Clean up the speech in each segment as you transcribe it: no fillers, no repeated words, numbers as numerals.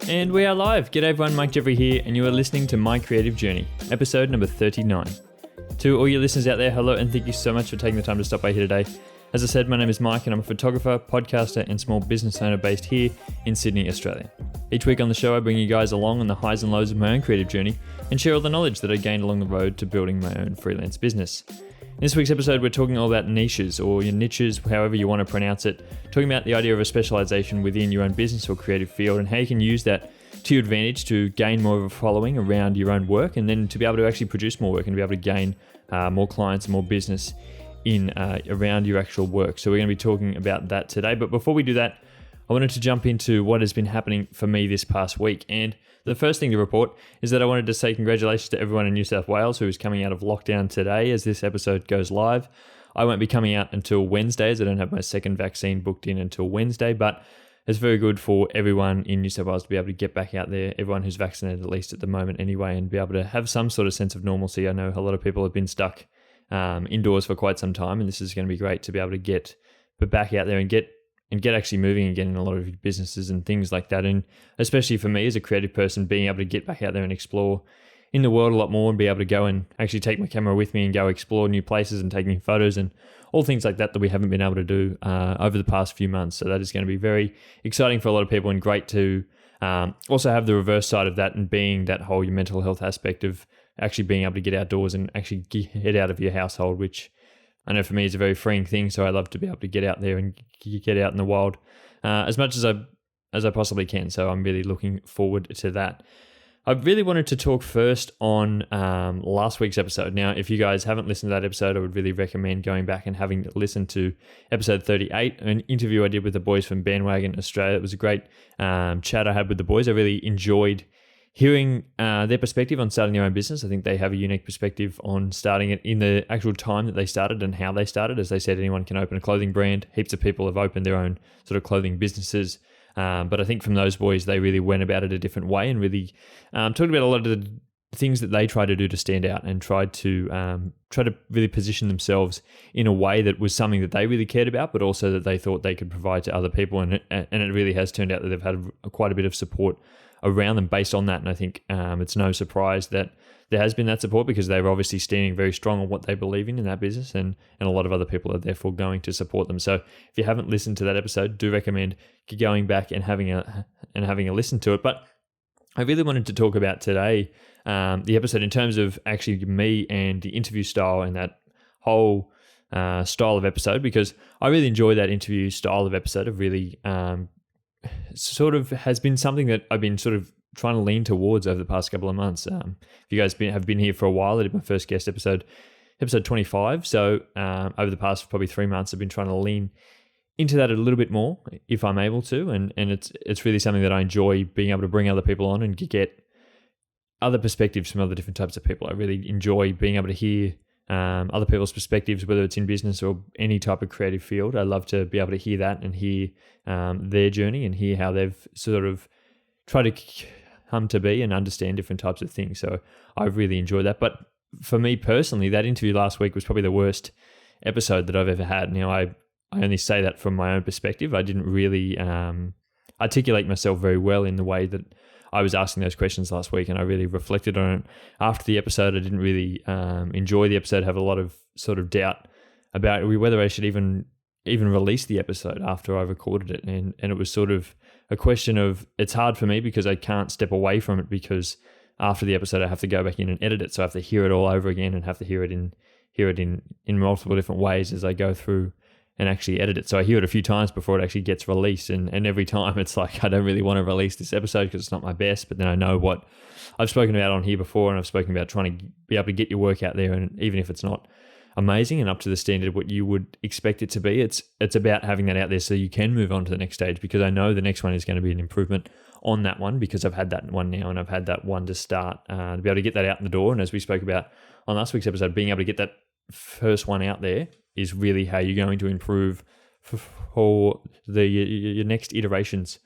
And we are live. G'day everyone, Mike Jeffrey here, and you are listening to My Creative Journey, episode number 39. To all your listeners out there, hello, and thank you so much for taking the time to stop by here today. As I said, my name is Mike, and I'm a photographer, podcaster, and small business owner based here in Sydney, Australia. Each week on the show, I bring you guys along on the highs and lows of my own creative journey and share all the knowledge that I gained along the road to building my own freelance business. In this week's episode, we're talking all about niches, or your niches, however you want to pronounce it, talking about the idea of a specialization within your own business or creative field and how you can use that to your advantage to gain more of a following around your own work, and then to be able to actually produce more work and be able to gain more clients and more business in around your actual work. So we're going to be talking about that today. But before we do that, I wanted to jump into what has been happening for me this past week. And the first thing to report is that I wanted to say congratulations to everyone in New South Wales who is coming out of lockdown today as this episode goes live. I won't be coming out until Wednesday, as I don't have my second vaccine booked in until Wednesday, but it's very good for everyone in New South Wales to be able to get back out there, everyone who's vaccinated at least at the moment anyway, and be able to have some sort of sense of normalcy. I know a lot of people have been stuck indoors for quite some time, and this is going to be great to be able to get back out there and get actually moving again in a lot of businesses and things like that. And especially for me as a creative person, being able to get back out there and explore in the world a lot more and be able to go and actually take my camera with me and go explore new places and taking photos and all things like that we haven't been able to do over the past few months. So that is going to be very exciting for a lot of people, and great to also have the reverse side of that, and being that whole your mental health aspect of actually being able to get outdoors and actually get out of your household, which I know for me is a very freeing thing. So I love to be able to get out there and get out in the wild as much as I possibly can. So I'm really looking forward to that. I really wanted to talk first on last week's episode. Now, if you guys haven't listened to that episode, I would really recommend going back and having listened to episode 38, an interview I did with the boys from Bandwagon Australia. It was a great chat I had with the boys. I really enjoyed hearing their perspective on starting their own business. I think they have a unique perspective on starting it in the actual time that they started and how they started. As they said, anyone can open a clothing brand. Heaps of people have opened their own sort of clothing businesses. But I think from those boys, they really went about it a different way and really talked about a lot of the things that they tried to do to stand out and tried to really position themselves in a way that was something that they really cared about, but also that they thought they could provide to other people. And it really has turned out that they've had quite a bit of support around them based on that. And I think it's no surprise that there has been that support, because they're obviously standing very strong on what they believe in that business, and a lot of other people are therefore going to support them. So if you haven't listened to that episode, do recommend going back and having a listen to it. But I really wanted to talk about today the episode in terms of actually me and the interview style and that whole style of episode, because I really enjoy that interview style of episode. Of really sort of has been something that I've been sort of trying to lean towards over the past couple of months. If you guys have been here for a while, I did my first guest episode 25. So over the past probably 3 months, I've been trying to lean into that a little bit more if I'm able to. And it's really something that I enjoy, being able to bring other people on and get other perspectives from other different types of people. I really enjoy being able to hear other people's perspectives, whether it's in business or any type of creative field. I love to be able to hear that and hear their journey and hear how they've sort of tried to come to be and understand different types of things. So I really enjoy that. But for me personally, that interview last week was probably the worst episode that I've ever had. Now, I only say that from my own perspective. I didn't really articulate myself very well in the way that I was asking those questions last week, and I really reflected on it after the episode. I didn't really enjoy the episode, have a lot of sort of doubt about whether I should even release the episode after I recorded it. And it was sort of a question of, it's hard for me because I can't step away from it, because after the episode I have to go back in and edit it. So I have to hear it all over again and have to hear it in multiple different ways as I go through and actually edit it. So I hear it a few times before it actually gets released. And every time it's like, I don't really want to release this episode because it's not my best, but then I know what I've spoken about on here before, and I've spoken about trying to be able to get your work out there. And even if it's not amazing and up to the standard of what you would expect it to be, it's about having that out there so you can move on to the next stage, because I know the next one is going to be an improvement on that one, because I've had that one now and I've had that one to start to be able to get that out in the door. And as we spoke about on last week's episode, being able to get that first one out there is really how you're going to improve for your next iterations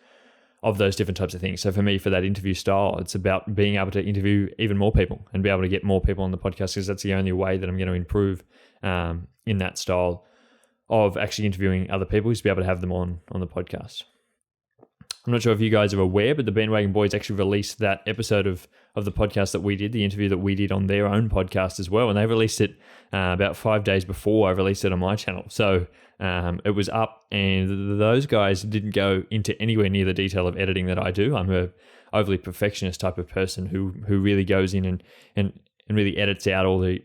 of those different types of things. So for me, for that interview style, it's about being able to interview even more people and be able to get more people on the podcast, because that's the only way that I'm going to improve in that style of actually interviewing other people, is to be able to have them on the podcast. I'm not sure if you guys are aware, but the Bandwagon Boys actually released that episode of the podcast that we did, the interview that we did on their own podcast as well. And they released it about 5 days before I released it on my channel. So it was up, and those guys didn't go into anywhere near the detail of editing that I do. I'm a overly perfectionist type of person who really goes in and really edits out all the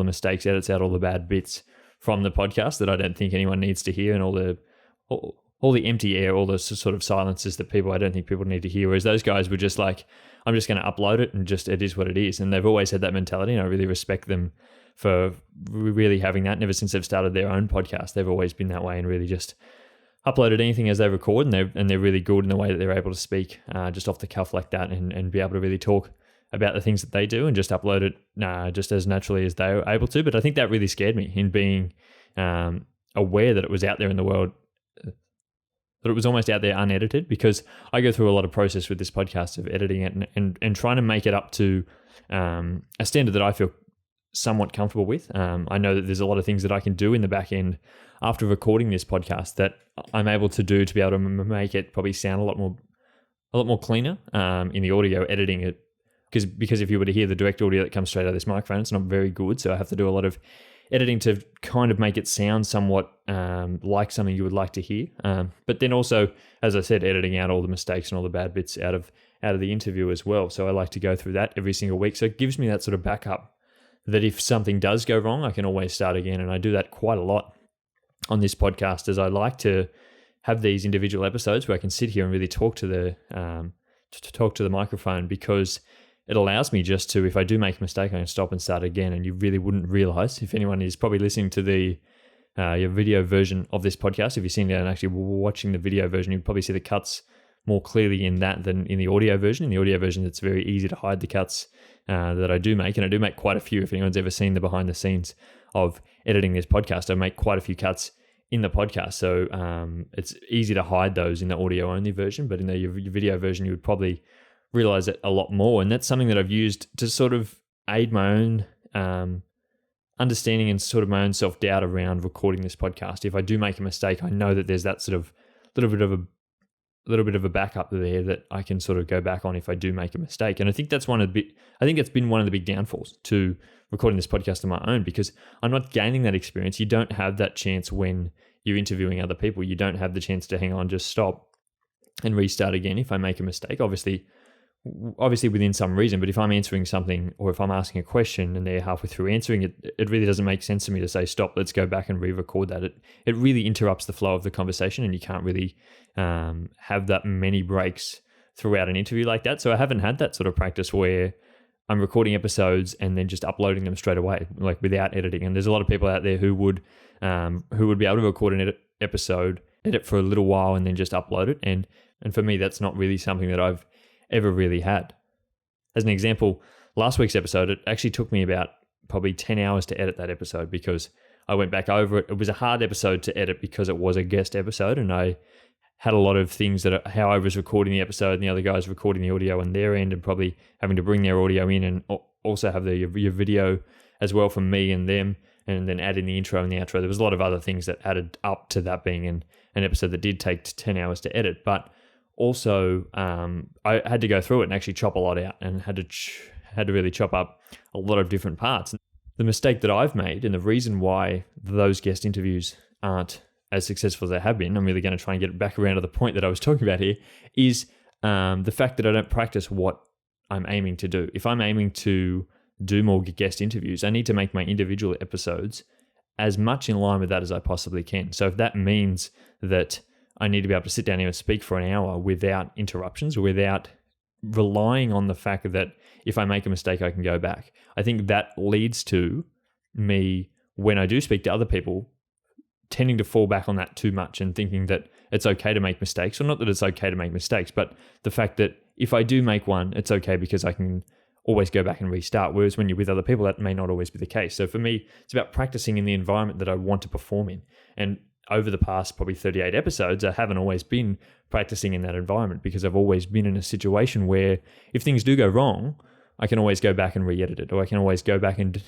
mistakes, edits out all the bad bits from the podcast that I don't think anyone needs to hear, and all the empty air, all the sort of silences that I don't think people need to hear. Whereas those guys were just like, I'm just going to upload it and just, it is what it is. And they've always had that mentality, and I really respect them for really having that. And ever since they've started their own podcast, they've always been that way and really just uploaded anything as they record. And they're really good in the way that they're able to speak just off the cuff like that, and be able to really talk about the things that they do and just upload it just as naturally as they were able to. But I think that really scared me in being aware that it was out there in the world, that it was almost out there unedited, because I go through a lot of process with this podcast of editing it and trying to make it up to a standard that I feel somewhat comfortable with. I know that there's a lot of things that I can do in the back end after recording this podcast that I'm able to do to be able to make it probably sound a lot more cleaner in the audio editing it. Because if you were to hear the direct audio that comes straight out of this microphone, it's not very good. So I have to do a lot of editing to kind of make it sound somewhat like something you would like to hear. But then also, as I said, editing out all the mistakes and all the bad bits out of the interview as well. So I like to go through that every single week. So it gives me that sort of backup that if something does go wrong, I can always start again. And I do that quite a lot on this podcast, as I like to have these individual episodes where I can sit here and really talk to the microphone, because it allows me just to, if I do make a mistake, I can stop and start again. And you really wouldn't realize, if anyone is probably listening to the your video version of this podcast, if you're sitting down and actually watching the video version, you'd probably see the cuts more clearly in that than in the audio version. In the audio version, it's very easy to hide the cuts that I do make. And I do make quite a few. If anyone's ever seen the behind the scenes of editing this podcast, I make quite a few cuts in the podcast. So it's easy to hide those in the audio only version, but in the your video version, you would probably realize it a lot more. And that's something that I've used to sort of aid my own understanding and sort of my own self-doubt around recording this podcast. If I do make a mistake, I know that there's that sort of little bit of a backup there that I can sort of go back on if I do make a mistake. And I think that's it's been one of the big downfalls to recording this podcast on my own, because I'm not gaining that experience. You don't have that chance when you're interviewing other people. You don't have the chance to hang on, just stop and restart again if I make a mistake. Obviously within some reason, but if I'm answering something or if I'm asking a question and they're halfway through answering it, it really doesn't make sense to me to say, stop, let's go back and re-record that. It really interrupts the flow of the conversation, and you can't really have that many breaks throughout an interview like that. So I haven't had that sort of practice where I'm recording episodes and then just uploading them straight away, like without editing. And there's a lot of people out there who would be able to record an episode, edit for a little while, and then just upload it. And for me, that's not really something that I've ever really had. As an example, last week's episode, it actually took me about probably 10 hours to edit that episode, because I went back over it. It was a hard episode to edit because it was a guest episode, and I had a lot of things how I was recording the episode and the other guys recording the audio on their end, and probably having to bring their audio in and also have your video as well from me and them, and then add in the intro and the outro. There was a lot of other things that added up to that being an episode that did take 10 hours to edit. But also, I had to go through it and actually chop a lot out, and had to really chop up a lot of different parts. The mistake that I've made, and the reason why those guest interviews aren't as successful as they have been, I'm really going to try and get it back around to the point that I was talking about here, is the fact that I don't practice what I'm aiming to do. If I'm aiming to do more guest interviews, I need to make my individual episodes as much in line with that as I possibly can. So if that means that I need to be able to sit down here and speak for an hour without interruptions, or without relying on the fact that if I make a mistake, I can go back. I think that leads to me, when I do speak to other people, tending to fall back on that too much and thinking that it's okay to make mistakes. Or not that it's okay to make mistakes, but the fact that if I do make one, it's okay because I can always go back and restart. Whereas when you're with other people, that may not always be the case. So for me, it's about practicing in the environment that I want to perform in. And over the past probably 38 episodes, I haven't always been practicing in that environment, because I've always been in a situation where if things do go wrong, I can always go back and re-edit it, or I can always go back and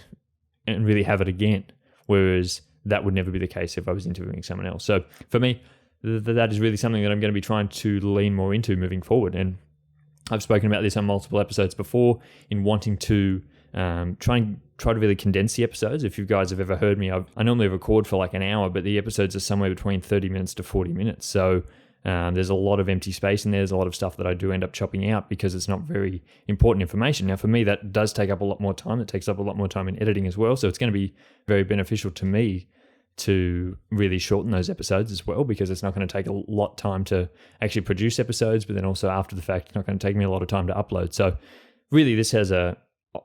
really have it again. Whereas that would never be the case if I was interviewing someone else. So for me, that is really something that I'm going to be trying to lean more into moving forward. And I've spoken about this on multiple episodes before in wanting to try to really condense the episodes. If you guys have ever heard me, I normally record for like an hour, but the episodes are somewhere between 30 minutes to 40 minutes. So there's a lot of empty space in there. There's a lot of stuff that I do end up chopping out because it's not very important information. Now, for me, that does take up a lot more time. It takes up a lot more time in editing as well. So it's going to be very beneficial to me to really shorten those episodes as well, because it's not going to take a lot of time to actually produce episodes, but then also after the fact, it's not going to take me a lot of time to upload. So really, this has a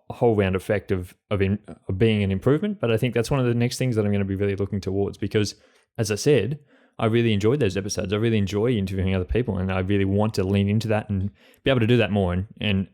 whole round effect of being an improvement. But I think that's one of the next things that I'm going to be really looking towards, because as I said, I really enjoyed those episodes. I really enjoy interviewing other people, and I really want to lean into that and be able to do that more. And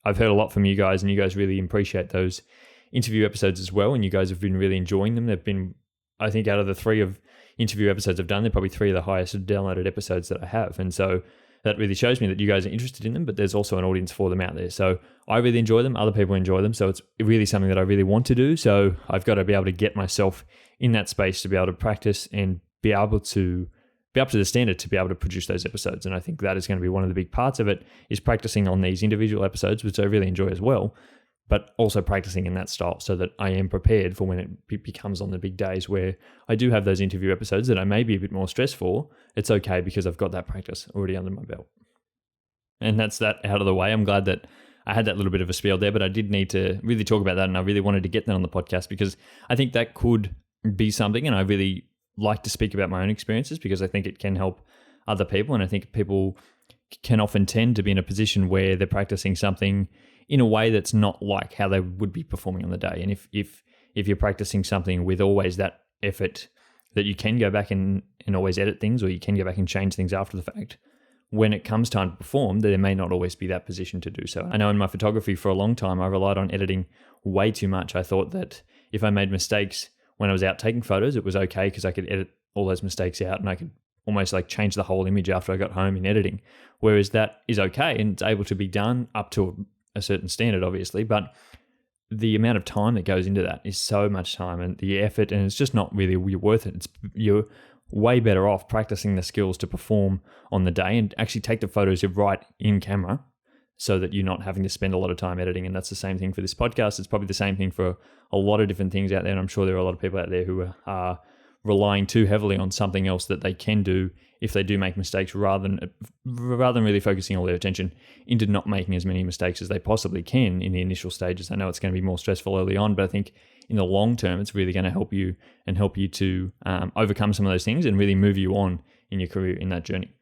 I've heard a lot from you guys, and you guys really appreciate those interview episodes as well. And you guys have been really enjoying them. They've been, I think, out of the 3 of interview episodes I've done, they're probably 3 of the highest downloaded episodes that I have. And so that really shows me that you guys are interested in them, but there's also an audience for them out there. So I really enjoy them. Other people enjoy them. So it's really something that I really want to do. So I've got to be able to get myself in that space to be able to practice and be able to be up to the standard to be able to produce those episodes. And I think that is going to be one of the big parts of it, is practicing on these individual episodes, which I really enjoy as well, but also practicing in that style so that I am prepared for when it becomes on the big days where I do have those interview episodes that I may be a bit more stressed for. It's okay because I've got that practice already under my belt. And that's that out of the way. I'm glad that I had that little bit of a spiel there, but I did need to really talk about that, and I really wanted to get that on the podcast because I think that could be something, and I really like to speak about my own experiences because I think it can help other people, and I think people can often tend to be in a position where they're practicing something in a way that's not like how they would be performing on the day. And if you're practicing something with always that effort that you can go back and always edit things, or you can go back and change things after the fact, when it comes time to perform, there may not always be that position to do so. I know in my photography for a long time, I relied on editing way too much. I thought that if I made mistakes when I was out taking photos, it was okay because I could edit all those mistakes out and I could almost like change the whole image after I got home in editing. Whereas that is okay and it's able to be done up to a certain standard, obviously, but the amount of time that goes into that is so much time and the effort, and it's just not really worth it. You're way better off practicing the skills to perform on the day and actually take the photos you right in camera so that you're not having to spend a lot of time editing. And that's the same thing for this podcast. It's probably the same thing for a lot of different things out there. And I'm sure there are a lot of people out there who are relying too heavily on something else that they can do if they do make mistakes, rather than really focusing all their attention into not making as many mistakes as they possibly can in the initial stages. I know it's going to be more stressful early on, but I think in the long term, it's really going to help you to overcome some of those things and really move you on in your career in that journey.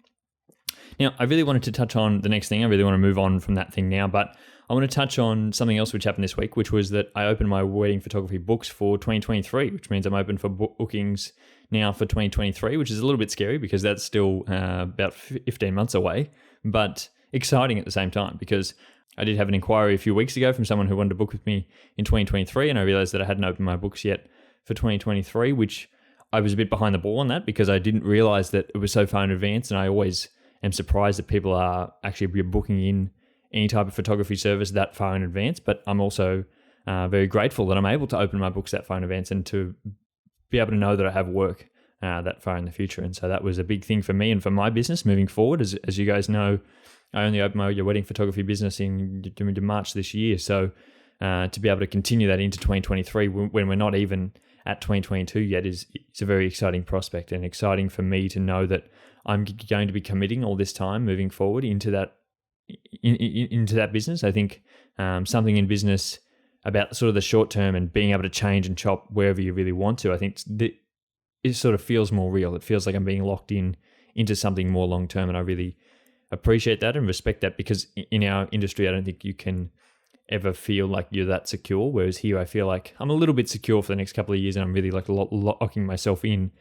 Now, I really wanted to touch on the next thing. I really want to move on from that thing now, but I want to touch on something else which happened this week, which was that I opened my wedding photography books for 2023, which means I'm open for bookings now for 2023, which is a little bit scary because that's still about 15 months away, but exciting at the same time because I did have an inquiry a few weeks ago from someone who wanted to book with me in 2023, and I realized that I hadn't opened my books yet for 2023, which I was a bit behind the ball on that because I didn't realize that it was so far in advance, and I always am surprised that people are actually booking in any type of photography service that far in advance. But I'm also very grateful that I'm able to open my books that far in advance and to be able to know that I have work that far in the future. And so that was a big thing for me and for my business moving forward. As you guys know, I only opened my wedding photography business in March this year. So to be able to continue that into 2023 when we're not even at 2022 yet is a very exciting prospect, and exciting for me to know that I'm going to be committing all this time moving forward into that business. I think something in business about sort of the short term and being able to change and chop wherever you really want to, I think it sort of feels more real. It feels like I'm being locked into something more long term, and I really appreciate that and respect that, because in our industry, I don't think you can ever feel like you're that secure. Whereas here, I feel like I'm a little bit secure for the next couple of years, and I'm really like locking myself in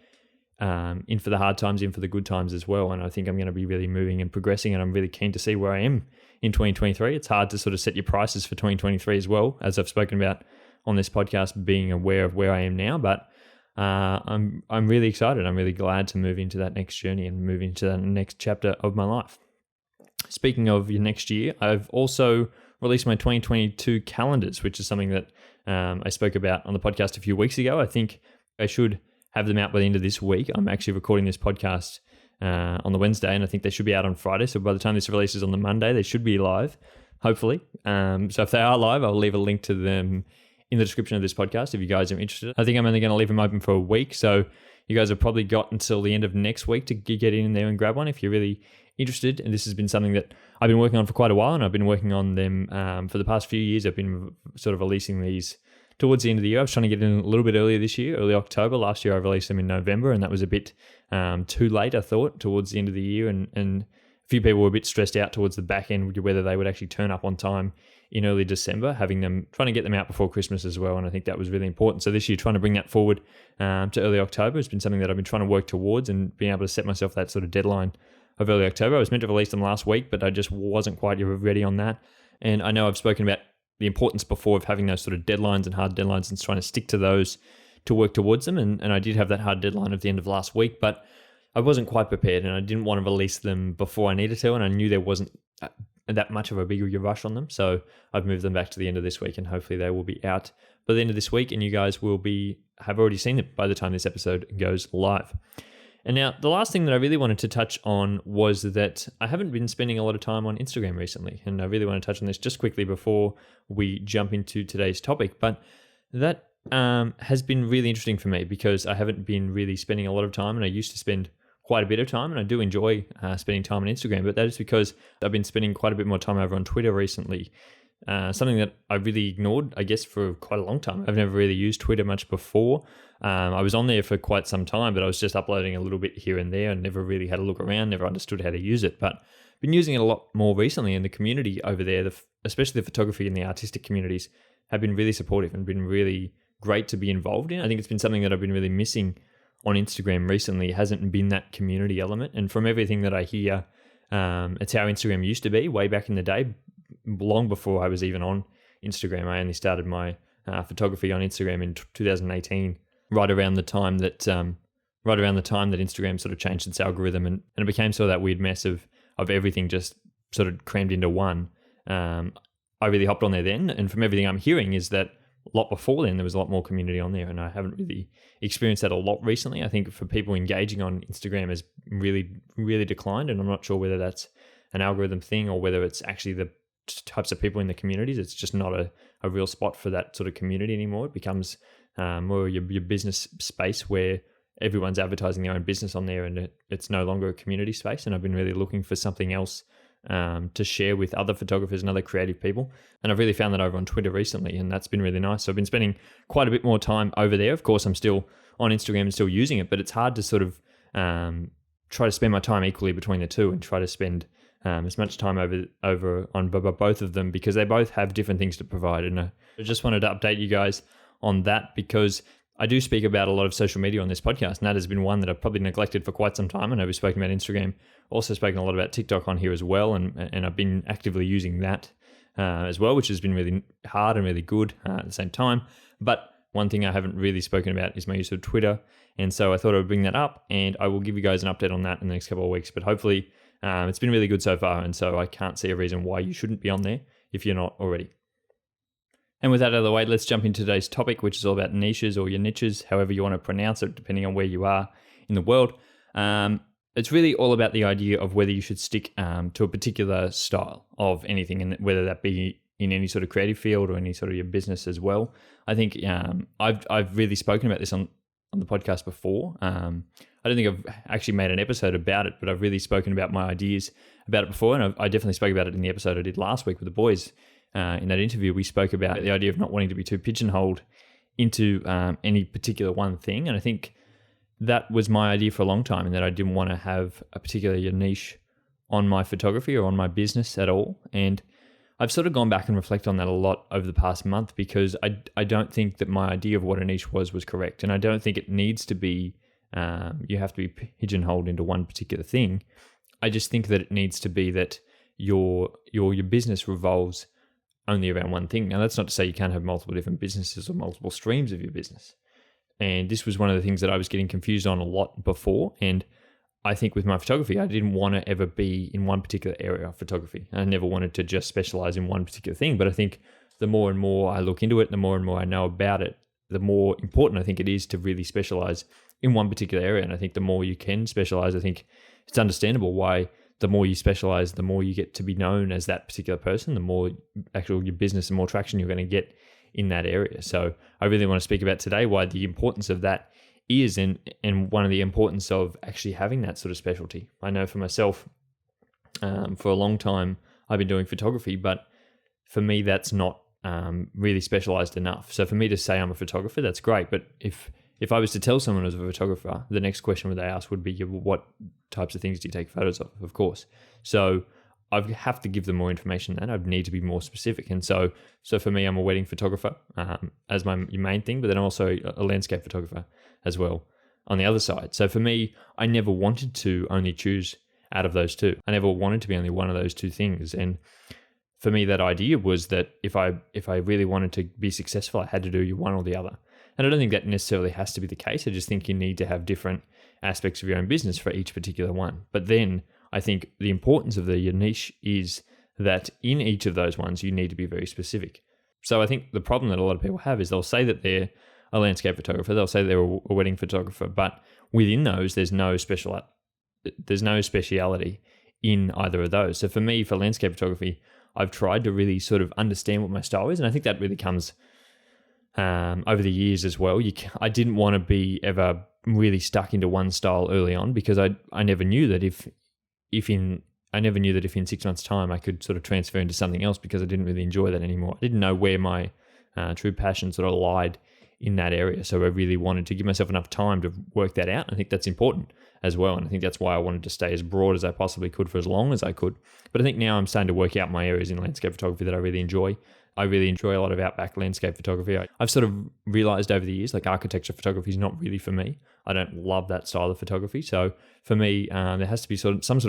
for the hard times, in for the good times as well. And I think I'm going to be really moving and progressing, and I'm really keen to see where I am in 2023. It's hard to sort of set your prices for 2023 as well, as I've spoken about on this podcast, being aware of where I am now. But I'm really excited. I'm really glad to move into that next journey and move into that next chapter of my life. Speaking of your next year, I've also released my 2022 calendars, which is something that I spoke about on the podcast a few weeks ago. I think I should have them out by the end of this week. I'm actually recording this podcast on the Wednesday, and I think they should be out on Friday. So by the time this releases on the Monday, they should be live, hopefully. So if they are live, I'll leave a link to them in the description of this podcast if you guys are interested. I think I'm only going to leave them open for a week, so you guys have probably got until the end of next week to get in there and grab one if you're really interested. And this has been something that I've been working on for quite a while, and I've been working on them for the past few years. I've been sort of releasing these towards the end of the year. I was trying to get in a little bit earlier this year, early October. Last year I released them in November, and that was a bit too late, I thought, towards the end of the year. And a few people were a bit stressed out towards the back end whether they would actually turn up on time in early December, trying to get them out before Christmas as well. And I think that was really important. So this year, trying to bring that forward to early October has been something that I've been trying to work towards, and being able to set myself that sort of deadline of early October. I was meant to release them last week, but I just wasn't quite ready on that. And I know I've spoken about the importance before of having those sort of deadlines and hard deadlines and trying to stick to those to work towards them. And I did have that hard deadline at the end of last week, but I wasn't quite prepared, and I didn't want to release them before I needed to, and I knew there wasn't that much of a big rush on them. So I've moved them back to the end of this week, and hopefully they will be out by the end of this week, and you guys will have already seen it by the time this episode goes live. And now, the last thing that I really wanted to touch on was that I haven't been spending a lot of time on Instagram recently, and I really want to touch on this just quickly before we jump into today's topic. But that has been really interesting for me because I haven't been really spending a lot of time, and I used to spend quite a bit of time, and I do enjoy spending time on Instagram, but that is because I've been spending quite a bit more time over on Twitter recently. Something that I really ignored, I guess, for quite a long time. I've never really used Twitter much before. I was on there for quite some time, but I was just uploading a little bit here and there and never really had a look around, never understood how to use it. But I've been using it a lot more recently, and the community over there, especially the photography and the artistic communities, have been really supportive and been really great to be involved in. I think it's been something that I've been really missing on Instagram recently. It hasn't been that community element. And from everything that I hear, it's how Instagram used to be way back in the day, long before I was even on Instagram. I only started my photography on Instagram in 2018, right around the time that Instagram sort of changed its algorithm, and it became sort of that weird mess of everything just sort of crammed into one. I really hopped on there then, and from everything I'm hearing is that a lot before then there was a lot more community on there, and I haven't really experienced that a lot recently. I think for people engaging on Instagram has really, really declined, and I'm not sure whether that's an algorithm thing or whether it's actually the types of people in the communities. It's just not a real spot for that sort of community anymore. It becomes more your business space where everyone's advertising their own business on there, and it's no longer a community space. And I've been really looking for something else to share with other photographers and other creative people. And I've really found that over on Twitter recently, and that's been really nice. So I've been spending quite a bit more time over there. Of course, I'm still on Instagram and still using it, but it's hard to sort of try to spend my time equally between the two and try to spend as much time over on both of them, because they both have different things to provide. And I just wanted to update you guys on that, because I do speak about a lot of social media on this podcast, and that has been one that I've probably neglected for quite some time. I know we've spoken about Instagram, also spoken a lot about TikTok on here as well, and I've been actively using that as well, which has been really hard and really good at the same time. But one thing I haven't really spoken about is my use of Twitter, and so I thought I would bring that up, and I will give you guys an update on that in the next couple of weeks. But hopefully it's been really good so far, and so I can't see a reason why you shouldn't be on there if you're not already. And with that out of the way, let's jump into today's topic, which is all about niches, or your niches, however you want to pronounce it, depending on where you are in the world. It's really all about the idea of whether you should stick to a particular style of anything, and whether that be in any sort of creative field or any sort of your business as well. I think I've really spoken about this on the podcast before. I don't think I've actually made an episode about it, but I've really spoken about my ideas about it before, and I definitely spoke about it in the episode I did last week with the boys. In that interview, we spoke about the idea of not wanting to be too pigeonholed into any particular one thing. And I think that was my idea for a long time, and that I didn't want to have a particular niche on my photography or on my business at all. And I've sort of gone back and reflected on that a lot over the past month, because I don't think that my idea of what a niche was correct. And I don't think it needs to be, you have to be pigeonholed into one particular thing. I just think that it needs to be that your business revolves only around one thing. Now, that's not to say you can't have multiple different businesses or multiple streams of your business. And this was one of the things that I was getting confused on a lot before. And I think with my photography, I didn't want to ever be in one particular area of photography. I never wanted to just specialize in one particular thing. But I think the more and more I look into it, the more and more I know about it, the more important I think it is to really specialize in one particular area. And I think the more you can specialize, I think it's understandable why the more you specialize, the more you get to be known as that particular person, the more actual your business and more traction you're going to get in that area. So I really want to speak about today why the importance of that is, and one of the importance of actually having that sort of specialty. I know for myself, for a long time, I've been doing photography, but for me, that's not really specialized enough. So for me to say I'm a photographer, that's great. But if I was to tell someone I was a photographer, the next question would they ask would be, what types of things do you take photos of course. So I have to give them more information than that. I'd need to be more specific. And so for me, I'm a wedding photographer as my main thing, but then I'm also a landscape photographer as well on the other side. So for me, I never wanted to only choose out of those two. I never wanted to be only one of those two things. And for me, that idea was that if I really wanted to be successful, I had to do one or the other. And I don't think that necessarily has to be the case. I just think you need to have different aspects of your own business for each particular one. But then I think the importance of your niche is that in each of those ones, you need to be very specific. So I think the problem that a lot of people have is they'll say that they're a landscape photographer, they'll say they're a wedding photographer, but within those, there's no speciality in either of those. So for me, for landscape photography, I've tried to really sort of understand what my style is. And I think that really comes over the years as well. I didn't want to be ever really stuck into one style early on, because I never knew that if in 6 months' time I could sort of transfer into something else, because I didn't really enjoy that anymore. I didn't know where my true passion sort of lied in that area. So I really wanted to give myself enough time to work that out. I think that's important as well. And I think that's why I wanted to stay as broad as I possibly could for as long as I could. But I think now I'm starting to work out my areas in landscape photography that I really enjoy. I really enjoy a lot of outback landscape photography. I've sort of realized over the years, like architecture photography is not really for me. I don't love that style of photography. So for me, there has to be some sort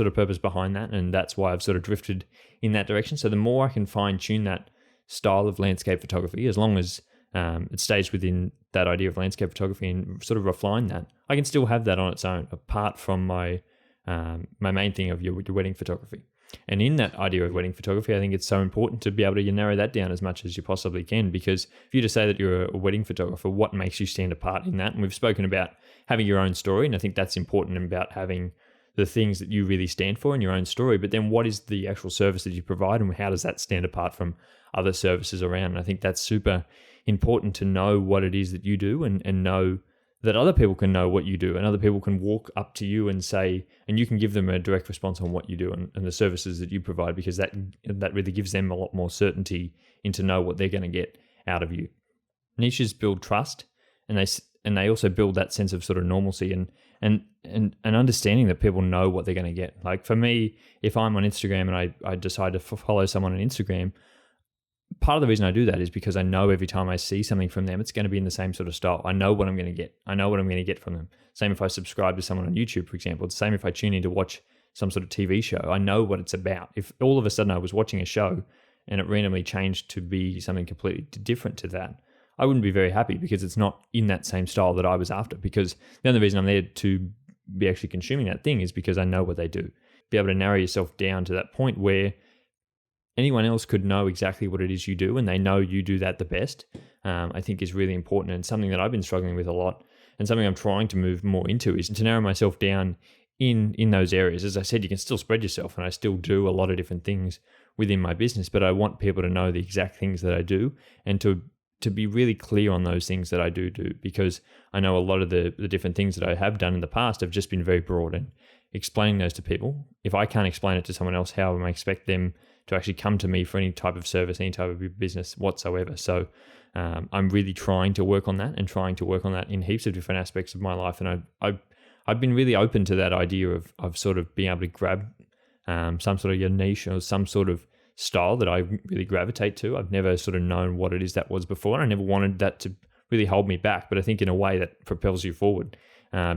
of purpose behind that. And that's why I've sort of drifted in that direction. So the more I can fine tune that style of landscape photography, as long as it stays within that idea of landscape photography and sort of refine that, I can still have that on its own, apart from my main thing of your wedding photography. And in that idea of wedding photography, I think it's so important to be able to narrow that down as much as you possibly can, because if you just say that you're a wedding photographer, what makes you stand apart in that? And we've spoken about having your own story, and I think that's important about having the things that you really stand for in your own story. But then what is the actual service that you provide, and how does that stand apart from other services around? And I think that's super important to know what it is that you do, and know that other people can know what you do, and other people can walk up to you and say, and you can give them a direct response on what you do and the services that you provide, because that really gives them a lot more certainty into know what they're going to get out of you. Niches build trust, and they also build that sense of sort of normalcy and understanding that people know what they're going to get. Like for me, if I'm on Instagram and I decide to follow someone on Instagram, part of the reason I do that is because I know every time I see something from them, it's going to be in the same sort of style. I know what I'm going to get. I know what I'm going to get from them. Same if I subscribe to someone on YouTube, for example. It's the same if I tune in to watch some sort of TV show. I know what it's about. If all of a sudden I was watching a show and it randomly changed to be something completely different to that, I wouldn't be very happy, because it's not in that same style that I was after. Because the only reason I'm there to be actually consuming that thing is because I know what they do. Be able to narrow yourself down to that point where anyone else could know exactly what it is you do, and they know you do that the best, I think is really important, and something that I've been struggling with a lot, and something I'm trying to move more into is to narrow myself down in those areas. As I said, you can still spread yourself, and I still do a lot of different things within my business, but I want people to know the exact things that I do, and to be really clear on those things that I do, because I know a lot of the different things that I have done in the past have just been very broad, and explaining those to people, if I can't explain it to someone else, how am I expect them to actually come to me for any type of service, any type of business whatsoever? So I'm really trying to work on that, and trying to work on that in heaps of different aspects of my life. And I've been really open to that idea of sort of being able to grab some sort of your niche or some sort of style that I really gravitate to. I've never sort of known what it is that was before, and I never wanted that to really hold me back. But I think in a way that propels you forward,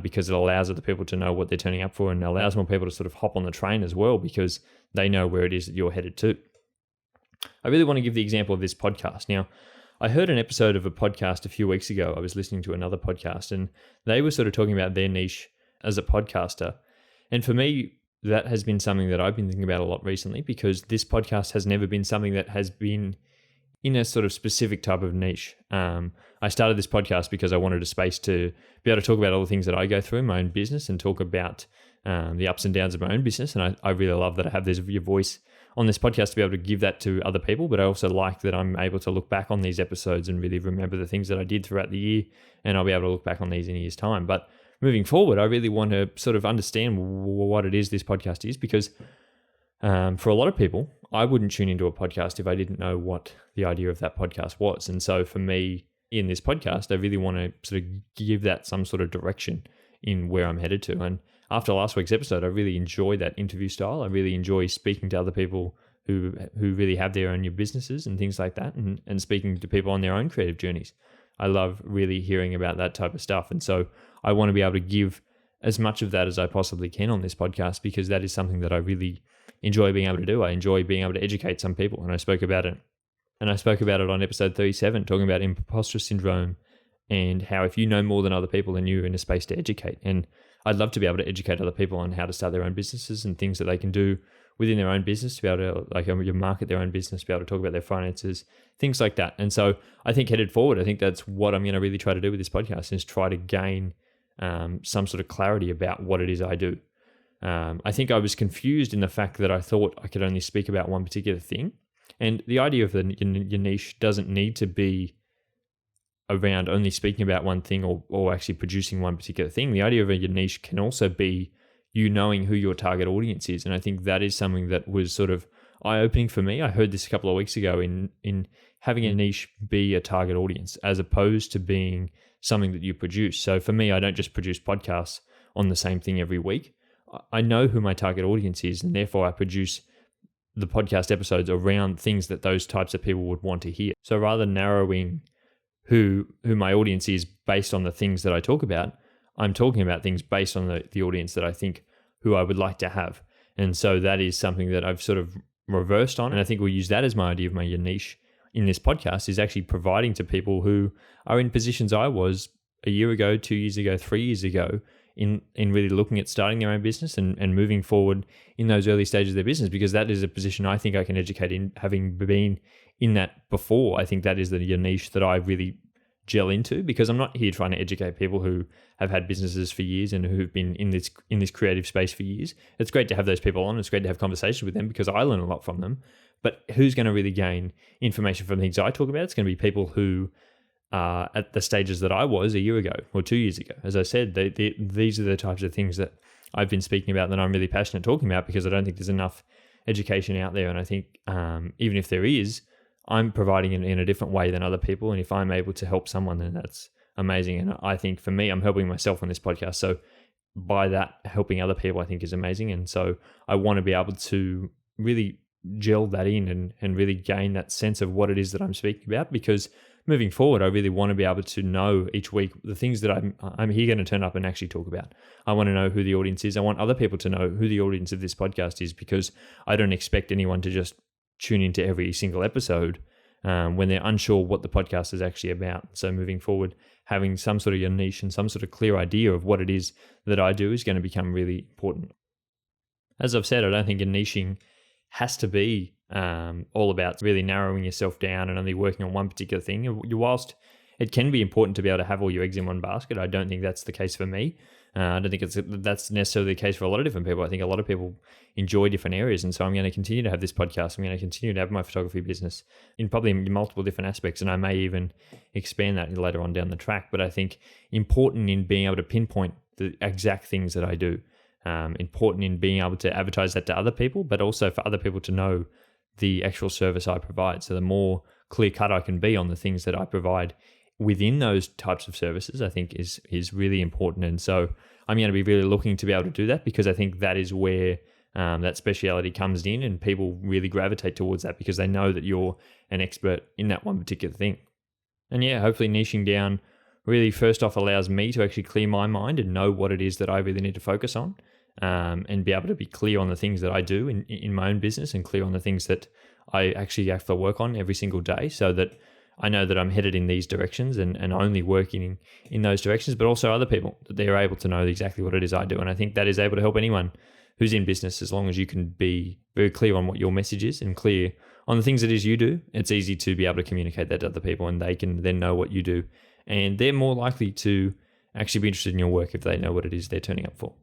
because it allows other people to know what they're turning up for, and allows more people to sort of hop on the train as well, because they know where it is that you're headed to. I really want to give the example of this podcast. Now, I heard an episode of a podcast a few weeks ago. I was listening to another podcast, and they were sort of talking about their niche as a podcaster. And for me, that has been something that I've been thinking about a lot recently, because this podcast has never been something that has been in a sort of specific type of niche. I started this podcast because I wanted a space to be able to talk about all the things that I go through in my own business, and talk about the ups and downs of my own business. And I really love that I have your voice on this podcast to be able to give that to other people. But I also like that I'm able to look back on these episodes and really remember the things that I did throughout the year. And I'll be able to look back on these in a year's time. But moving forward, I really want to sort of understand what it is this podcast is, because for a lot of people, I wouldn't tune into a podcast if I didn't know what the idea of that podcast was. And so for me, in this podcast, I really want to sort of give that some sort of direction in where I'm headed to. And after last week's episode, I really enjoy that interview style. I really enjoy speaking to other people who really have their own new businesses and things like that, and speaking to people on their own creative journeys. I love really hearing about that type of stuff. And so I want to be able to give as much of that as I possibly can on this podcast, because that is something that I really enjoy being able to do. I enjoy being able to educate some people. And I spoke about it. And I spoke about it on episode 37, talking about imposter syndrome and how if you know more than other people, then you're in a space to educate. And I'd love to be able to educate other people on how to start their own businesses and things that they can do within their own business to be able to market their own business, to be able to talk about their finances, things like that. And so I think headed forward, I think that's what I'm going to really try to do with this podcast, is try to gain some sort of clarity about what it is I do. I think I was confused in the fact that I thought I could only speak about one particular thing. And the idea of your niche doesn't need to be around only speaking about one thing or actually producing one particular thing. The idea of your niche can also be you knowing who your target audience is. And I think that is something that was sort of eye-opening for me. I heard this a couple of weeks ago in having a niche be a target audience as opposed to being something that you produce. So for me, I don't just produce podcasts on the same thing every week. I know who my target audience is, and therefore I produce the podcast episodes around things that those types of people would want to hear. So rather than narrowing who my audience is based on the things that I talk about, I'm talking about things based on the audience that I think who I would like to have. And so that is something that I've sort of reversed on. And I think we'll use that as my idea of my niche in this podcast, is actually providing to people who are in positions I was a year ago, 2 years ago, 3 years ago, in really looking at starting their own business and moving forward in those early stages of their business, because that is a position I think I can educate in, having been in that before. I think that is the niche that I really gel into, because I'm not here trying to educate people who have had businesses for years and who've been in this creative space for years. It's great to have those people on. It's great to have conversations with them because I learn a lot from them. But who's going to really gain information from things I talk about? It's going to be people who are at the stages that I was a year ago or 2 years ago. As I said, these are the types of things that I've been speaking about that I'm really passionate talking about, because I don't think there's enough education out there. And I think even if there is, I'm providing it in a different way than other people. And if I'm able to help someone, then that's amazing. And I think for me, I'm helping myself on this podcast. So by that, helping other people, I think is amazing. And so I want to be able to really gel that in and really gain that sense of what it is that I'm speaking about, because moving forward, I really want to be able to know each week the things that I'm here going to turn up and actually talk about. I want to know who the audience is. I want other people to know who the audience of this podcast is, because I don't expect anyone to just tune into every single episode when they're unsure what the podcast is actually about. So moving forward, having some sort of your niche and some sort of clear idea of what it is that I do is going to become really important. As I've said, I don't think a niching has to be all about really narrowing yourself down and only working on one particular thing. Whilst it can be important to be able to have all your eggs in one basket, I don't think that's the case for me. I don't think that's necessarily the case for a lot of different people. I think a lot of people enjoy different areas. And so I'm going to continue to have this podcast. I'm going to continue to have my photography business in probably multiple different aspects. And I may even expand that later on down the track. But I think important in being able to pinpoint the exact things that I do. Important in being able to advertise that to other people, but also for other people to know the actual service I provide. So the more clear cut I can be on the things that I provide within those types of services, I think is really important. And so I'm going to be really looking to be able to do that, because I think that is where that speciality comes in, and people really gravitate towards that because they know that you're an expert in that one particular thing. And yeah, hopefully niching down really first off allows me to actually clear my mind and know what it is that I really need to focus on, and be able to be clear on the things that I do in my own business, and clear on the things that I actually have to work on every single day, so that I know that I'm headed in these directions and only working in those directions, but also other people, that they're able to know exactly what it is I do. And I think that is able to help anyone who's in business, as long as you can be very clear on what your message is and clear on the things it is you do. It's easy to be able to communicate that to other people, and they can then know what you do. And they're more likely to actually be interested in your work if they know what it is they're turning up for.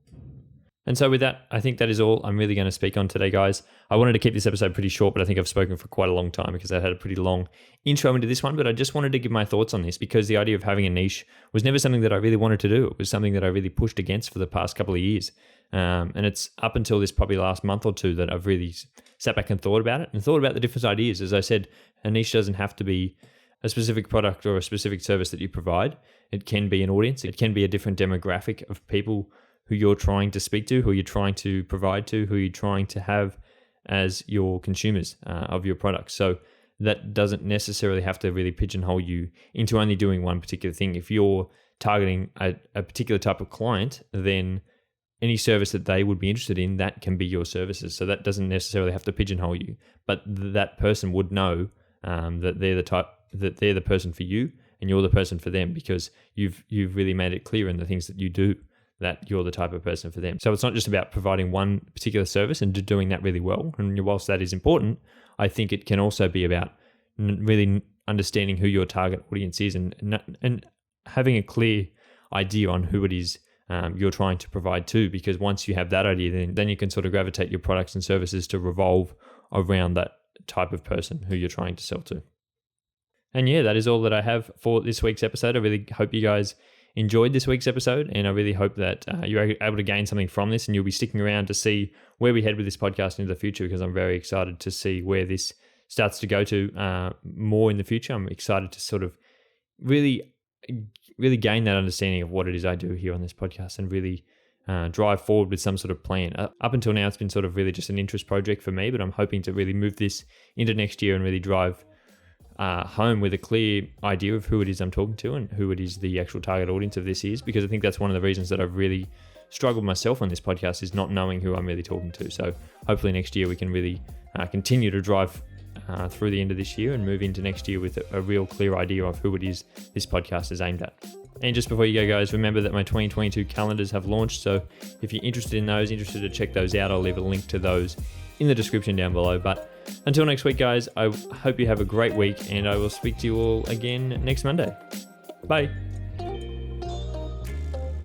And so with that, I think that is all I'm really going to speak on today, guys. I wanted to keep this episode pretty short, but I think I've spoken for quite a long time because I had a pretty long intro into this one. But I just wanted to give my thoughts on this because the idea of having a niche was never something that I really wanted to do. It was something that I really pushed against for the past couple of years. And it's up until this probably last month or two that I've really sat back and thought about it and thought about the different ideas. As I said, a niche doesn't have to be a specific product or a specific service that you provide. It can be an audience. It can be a different demographic of people who you're trying to speak to, who you're trying to provide to, who you're trying to have as your consumers of your products. So that doesn't necessarily have to really pigeonhole you into only doing one particular thing. If you're targeting a particular type of client, then any service that they would be interested in, that can be your services. So that doesn't necessarily have to pigeonhole you, but that person would know that they're the person for you and you're the person for them because you've really made it clear in the things that you do that you're the type of person for them. So it's not just about providing one particular service and doing that really well. And whilst that is important, I think it can also be about really understanding who your target audience is and having a clear idea on who it is you're trying to provide to. Because once you have that idea, then you can sort of gravitate your products and services to revolve around that type of person who you're trying to sell to. And yeah, that is all that I have for this week's episode. I really hope you guys enjoyed this week's episode, and I really hope that you're able to gain something from this and you'll be sticking around to see where we head with this podcast into the future, because I'm very excited to see where this starts to go to more in the future. I'm excited to sort of really gain that understanding of what it is I do here on this podcast and really drive forward with some sort of plan. Up until now, it's been sort of really just an interest project for me, but I'm hoping to really move this into next year and really drive home with a clear idea of who it is I'm talking to and who it is the actual target audience of this is, because I think that's one of the reasons that I've really struggled myself on this podcast is not knowing who I'm really talking to. So hopefully next year we can really continue to drive through the end of this year and move into next year with a real clear idea of who it is this podcast is aimed at. And just before you go, guys, remember that my 2022 calendars have launched. So if you're interested in those, interested to check those out, I'll leave a link to those in the description down below. But until next week, guys, I hope you have a great week, and I will speak to you all again next Monday. Bye.